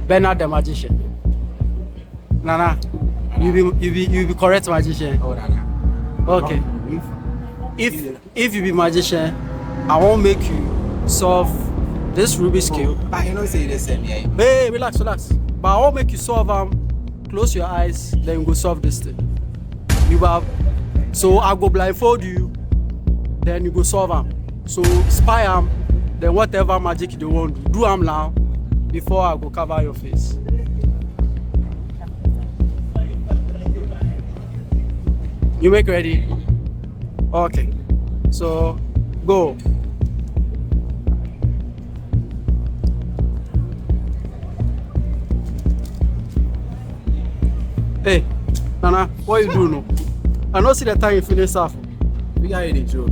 Bernard the magician. Nana, you be correct magician. Oh, Nana. Okay. If you be magician, I won't make you solve this Rubik's cube. But you know say the same, yeah. Hey, relax. But I won't make you solve close your eyes, then you go solve this thing. So I go blindfold you, then you go solve them. So spy them, then whatever magic you want, do them now before I go cover your face. You make ready? Okay. So go. Hey, Nana, what you do now? I don't see the time you finish off. We got the joke.